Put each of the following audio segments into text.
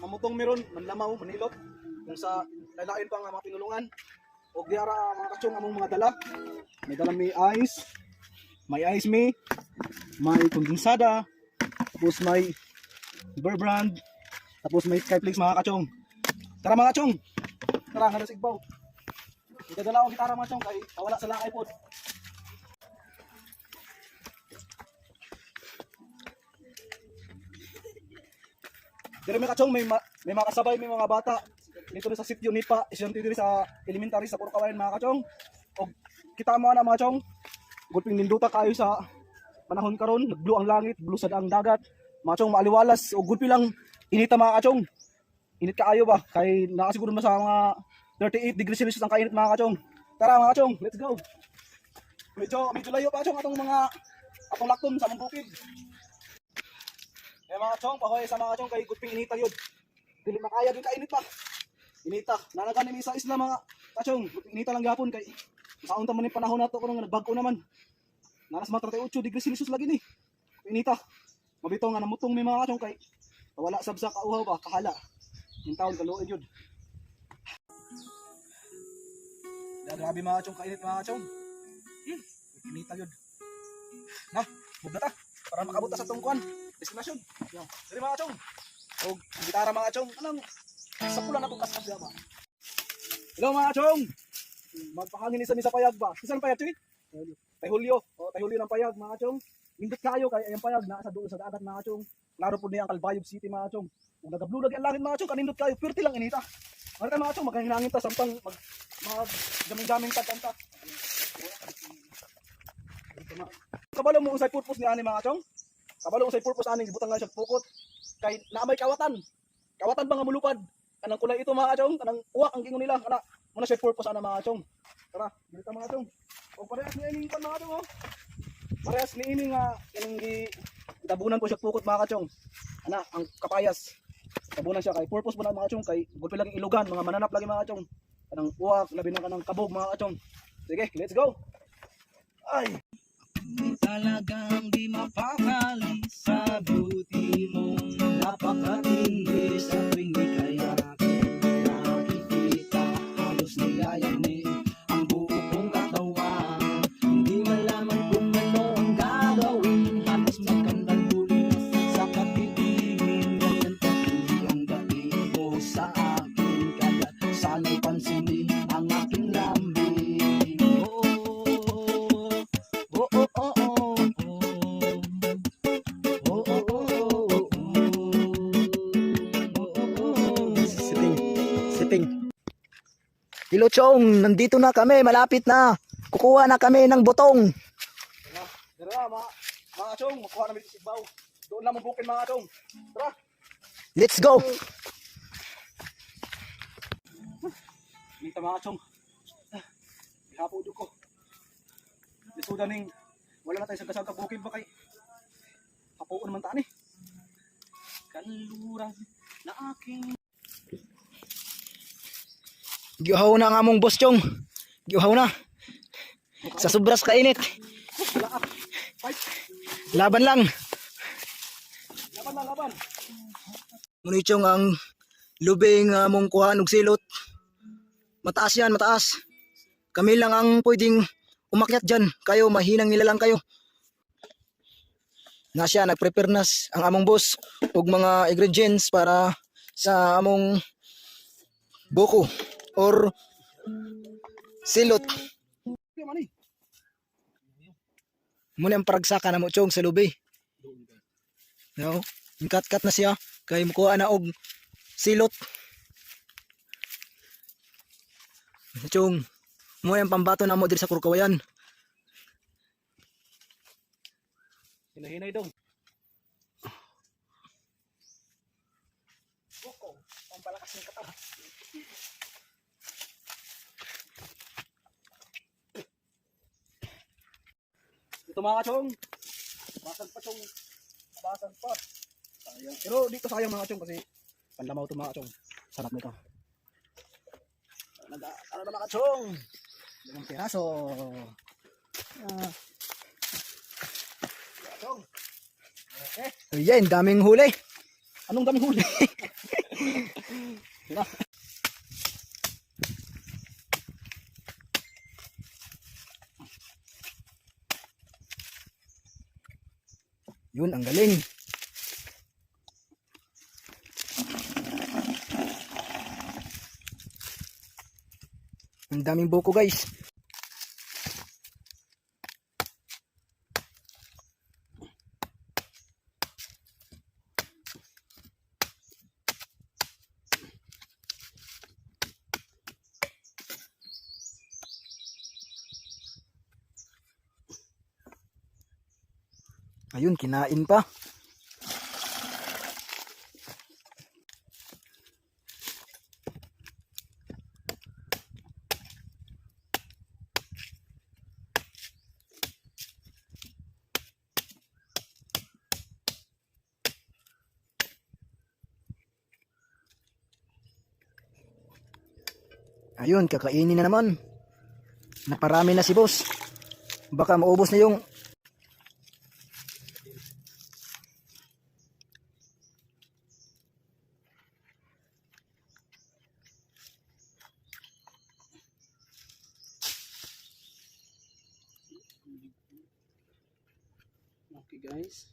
mamutong meron, manlamaw, manilot. Kung sa lalain pa nga mga pinulungan. O diara mga kachong among mga dala. May dala may ice. May ice may kondensada. Tapos may Bear Brand. Tapos may Skyflix mga kachong. Tara mga kachong. Tara, halos igbaw. Itadala ko gitara mga kachong kay wala sa lakay po. Dire mga kachong, may mga kasabay, may mga bata. Dito sa sitio Nipa, isyente dito sa elementary sa Purkawayan mga kachong. O kita mo na mga kachong, gulping ninduta kayo sa panahon karon, nagblue ang langit, blue sad ang dagat. Mga kachong maaliwalas o gulpi lang inita mga kachong. Init kaayo ba? Kay nakasiguro na sa mga 38 degrees Celsius ang kainit mga kachong. Tara mga kachong, let's go. Medyo layo pa kachong atong lakton sa among bukid. Kaya mga kachong, pahoy sa mga kachong kay gulping inita yun. Dili makaya din kainit pa. Inita. Nanagan ni sa isla mga kachong. Gulping inita lang gapon kay kaunta man ni panahon nato kung nagbago naman. Naras mga 38 degrees Celsius lagi ni. Inita. Mabitaw nga namutong may mga kachong kay wala sabsa kauhaw ba kahala. Yung taon kaluoy yun. Grabe mga kachong kainit mga kachong. Inita yun. Na, bugata para makabot sa tungkuan. Destinasyon. Dari mga kachong. O gitara mga kachong. Anong sa pula na itong kasasya ba? Hello mga kachong. Magpahangin isa sa payag ba? Isang payag chuy? Tay Julio. O tay Julio ng payag mga kachong. Indot kayo kay ayang payag na sa doon sa dagat mga kachong. Klaro po niya ang Calbayog City mga kachong. Kung nagablo lagi ang langit mga kachong, kanindot kayo. Pwerte lang inita. Mga tayo mga kachong, magkahinangin ta sampang gaming-gaming tagkanta. Kabalo mo usay purpose ni ani mga kachong? Kabalo usay purpose ani gibutang nga siya pukot. Kay naamay kawatan. Kawatan ba nga mulupad? Kanang kulay ito mga kachong, kanang uwak ang gingon nila. Kana muna siya purpose ana mga kachong. Tara, dito mga kachong. O parehas ni ini mga kachong oh. Parehas ni ini nga kanang tabunan po siya pukot mga kachong. Ana, ang kapayas. Tabunan siya kay purpose po na mga kachong kay gulpi lagi ilugan, mga mananap lagi mga kachong. Kanang uwak, labi na kanang kabog mga kachong. Sige, let's go. Ay. Talagang di mapakali sa beauty mong napakatindi sa tuwing di kaya nakikita halos niyayani ang buo kong katawan. Hindi malaman kung ano ang gagawin, halos magkandang bulis sa katitingin. Ganyan patuloy ang dating mo sa akin, kaya sana'y pansinin ang aking lambing. Hello Chong, nandito na kami, malapit na. Kukuha na kami ng butong. Tara mga kachong, makuha namin ito sigbaw. Doon lang mabukin mga kachong. Tara. Let's go. Minta mga kachong. Ihapo dito ko. Lisuda ning wala na tayo sagasag bukid ba kay hapuon naman taan eh. Kanluran na aking Giuhaw na nga mong boss Chong. Giuhaw na. Sa sobras kainit. Fight. Laban lang. Laban. Muni Chong ang lubing mong kuhaan og silot. Mataas yan, mataas. Kami lang ang pwedeng umakyat dyan. Kayo, mahinang nila lang kayo. Na siya, nag-prepare nas ang among boss og mga ingredients para sa among buko or silot. Muna ang paragsaka na mo Chong sa lubi. No? Kat-kat na siya. Kaya mukuha na og silot. Chong, muna ang pambato na mo dito sa Purkawayan. Hinahinay dong. Buko, pampalakas ng katawan. Ito mga kachong. Basag pa chong. Basag pa. Sayang. Pero dito sayang mga kachong kasi panlamaw ito mga kachong. Sarap nito. Ano na mga kachong? 5 piraso. Kachong. Okay. Ayan, daming huli. Anong daming huli? Yan na. Yun, ang galing. Ang daming buko guys. Ayun, kinain pa. Ayun, kakainin na naman. Naparami na si boss. Baka maubos na yung Okay guys.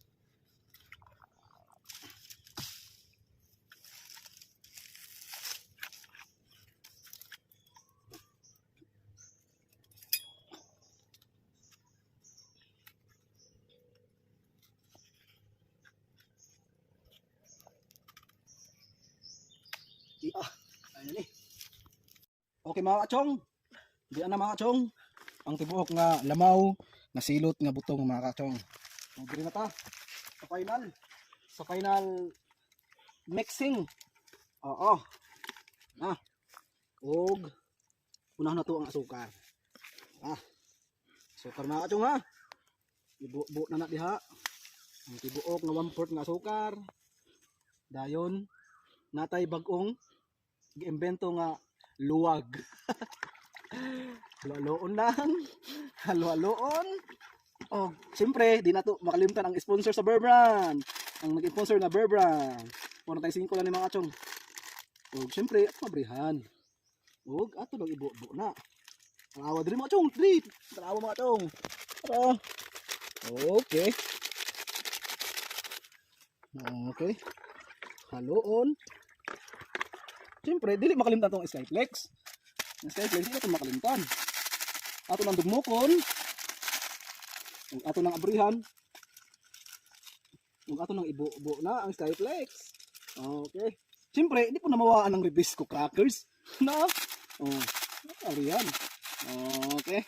Ayun eh. Okay mga kachong. Di na mga kachong. Ang tibuok nga lamaw, nga silot, nga butong mga kachong. Diri na ta. Sa final mixing. Oo. Og unahan na to ang asukar. Asukar mga kachong ha. Ibuo na diha. Ang tibuok nga 1/4 nga asukar. Dayon natay bagong giimbento nga luwag. Halo-haloon lang. Halo-haloon. O, siyempre, di na to makalimutan ang sponsor sa Bear Brand. Ang nag-sponsor na Bear Brand. 45 lang ni mga kachong. O, siyempre, at mabrihan. O, ato lang ibuo na. Tarawa din mga kachong. Tarawa mga kachong. Tara. Okay. Okay. Haloon. Siyempre, dili makalimutan itong Skyflex. Ang Skyflex, dili ito makalimutan. Ato ng dugmokon. Ato ng abrihan. Ato ng ibuo na ang Skyflex. Okay. Siyempre, hindi po na mawaan ng Ribisco crackers. Na? Abrihan. Okay.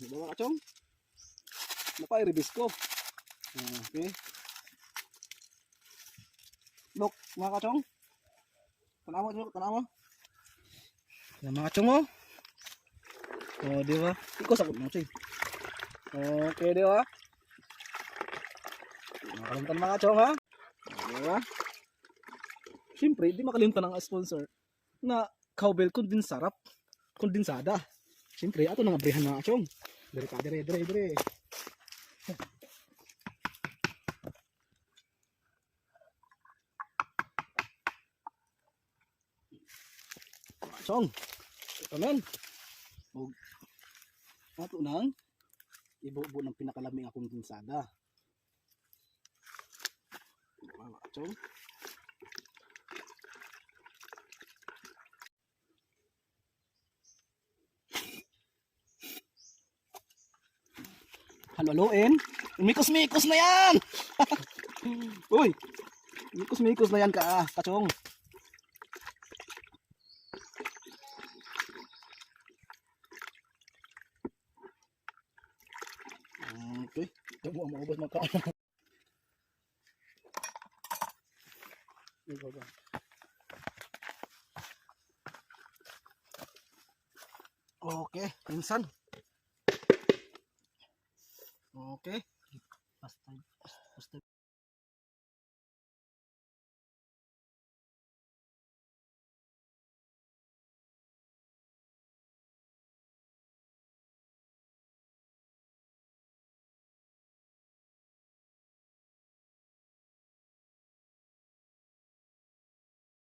Diba kachong? Napay Ribisco. Okay. Look, mga kachong. Tanawa. Yan mga kachong oh. Di ba? Ikaw sakot mo, Chay. Okay, di ba? Makalimutan mga kachong ha. Di ba? Siyempre, di makalimutan ang sponsor na cowbell kondensada. Siyempre, ato nang abrihan mga kachong. Dire. Kachong. Ito men. O, ato nang ibuo ng pinakalaming akong kondensada. Mga kachong. Halo-haloin. Mikos-mikos na yan. Uy. Mikos-mikos na yan kachong. Okay. Ito mo maubos magkaan. Okay, minsan. Okay. Basta